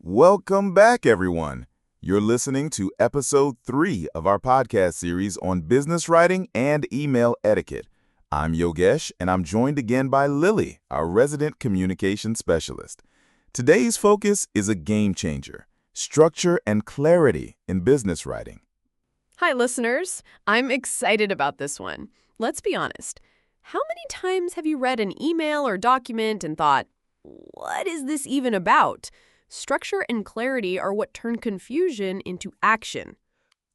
Welcome back, everyone. You're listening to episode 3 of our podcast series on business writing and email etiquette. I'm Yogesh, and I'm joined again by Lily, our resident communication specialist. Today's focus is a game changer: structure and clarity in business writing. Hi, listeners. I'm excited about this one. Let's be honest. How many times have you read an email or document and thought, what is this even about? Structure and clarity are what turn confusion into action.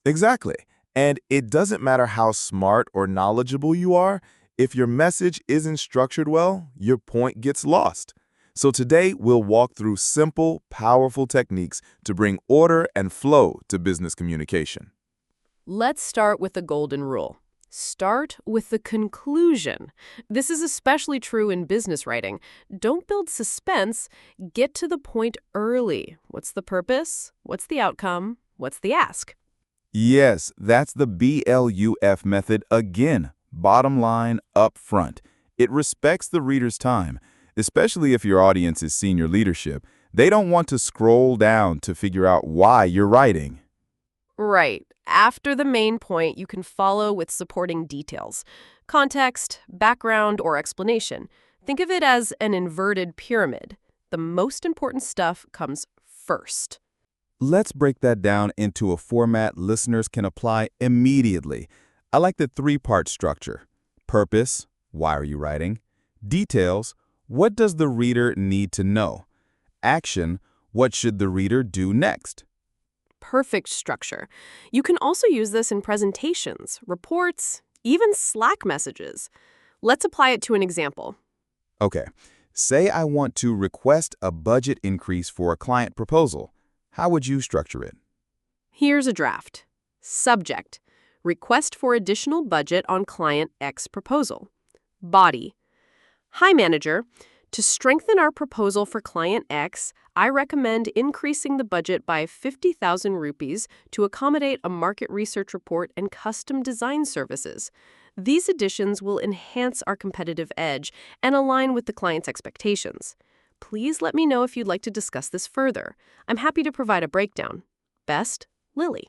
Exactly. And it doesn't matter how smart or knowledgeable you are, if your message isn't structured well, your point gets lost. So today, we'll walk through simple, powerful techniques to bring order and flow to business communication. Let's start with the golden rule. Start with the conclusion. This is especially true in business writing. Don't build suspense. Get to the point early. What's the purpose? What's the outcome? What's the ask? Yes, that's the BLUF method again. Bottom line, up front. It respects the reader's time, especially if your audience is senior leadership. They don't want to scroll down to figure out why you're writing. Right. After the main point, you can follow with supporting details. Context, background, or explanation. Think of it as an inverted pyramid. The most important stuff comes first. Let's break that down into a format listeners can apply immediately. I like the 3-part structure. Purpose, why are you writing? Details, what does the reader need to know? Action, what should the reader do next? Perfect structure. You can also use this in presentations, reports, even Slack messages. Let's apply it to an example. Okay, say I want to request a budget increase for a client proposal. How would you structure it? Here's a draft. Subject: request for additional budget on client X proposal. Body: hi, manager. To strengthen our proposal for client X, I recommend increasing the budget by 50,000 rupees to accommodate a market research report and custom design services. These additions will enhance our competitive edge and align with the client's expectations. Please let me know if you'd like to discuss this further. I'm happy to provide a breakdown. Best, Lily.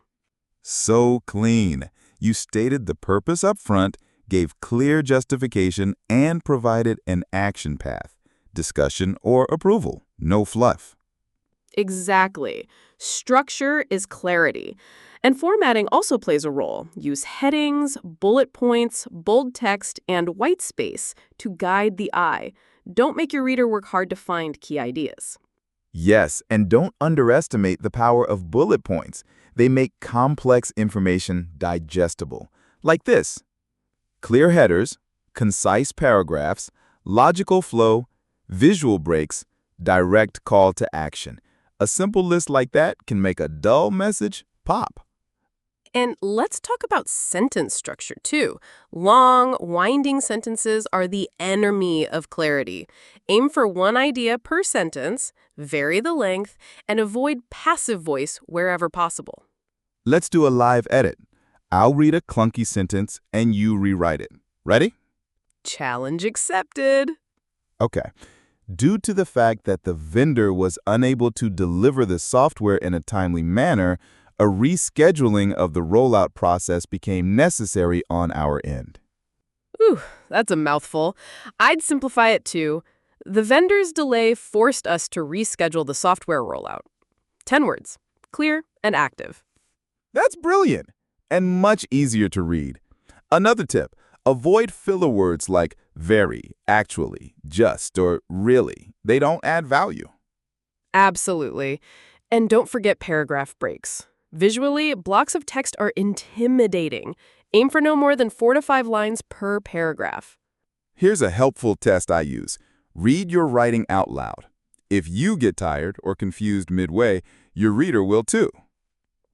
So clean. You stated the purpose up front, gave clear justification, and provided an action path. Discussion or approval. No fluff. Exactly. Structure is clarity. And formatting also plays a role. Use headings, bullet points, bold text, and white space to guide the eye. Don't make your reader work hard to find key ideas. Yes, and don't underestimate the power of bullet points. They make complex information digestible. Like this: clear headers, concise paragraphs, logical flow, visual breaks, direct call to action. A simple list like that can make a dull message pop. And let's talk about sentence structure, too. Long, winding sentences are the enemy of clarity. Aim for one idea per sentence, vary the length, and avoid passive voice wherever possible. Let's do a live edit. I'll read a clunky sentence and you rewrite it. Ready? Challenge accepted. Okay. Due to the fact that the vendor was unable to deliver the software in a timely manner, a rescheduling of the rollout process became necessary on our end. Ooh, that's a mouthful. I'd simplify it to, the vendor's delay forced us to reschedule the software rollout. 10 words. Clear and active. That's brilliant and much easier to read. Another tip: avoid filler words like very, actually, just, or really. They don't add value. Absolutely. And don't forget paragraph breaks. Visually, blocks of text are intimidating. Aim for no more than 4 to 5 lines per paragraph. Here's a helpful test I use. Read your writing out loud. If you get tired or confused midway, your reader will too.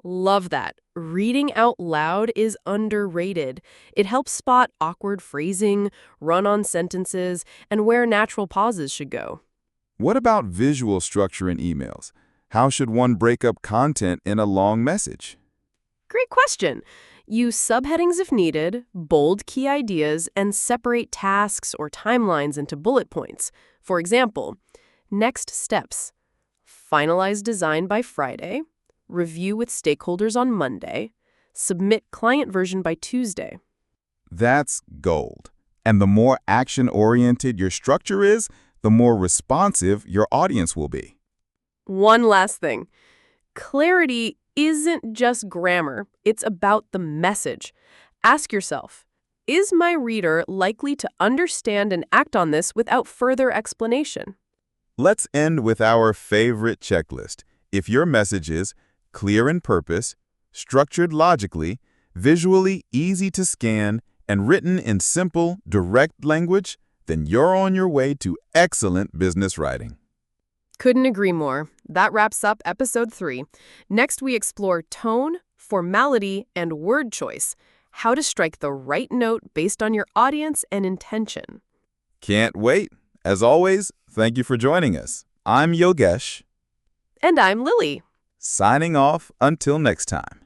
Love that. Reading out loud is underrated. It helps spot awkward phrasing, run-on sentences, and where natural pauses should go. What about visual structure in emails? How should one break up content in a long message? Great question. Use subheadings if needed, bold key ideas, and separate tasks or timelines into bullet points. For example, next steps. finalize design by Friday, review with stakeholders on Monday, submit client version by Tuesday. That's gold. And the more action-oriented your structure is, the more responsive your audience will be. One last thing. Clarity isn't just grammar, it's about the message. Ask yourself, is my reader likely to understand and act on this without further explanation? Let's end with our favorite checklist. If your message is clear in purpose, structured logically, visually easy to scan, and written in simple, direct language, then you're on your way to excellent business writing. Couldn't agree more. That wraps up episode 3. Next, we explore tone, formality, and word choice, how to strike the right note based on your audience and intention. Can't wait. As always, thank you for joining us. I'm Yogesh. And I'm Lily. Signing off until next time.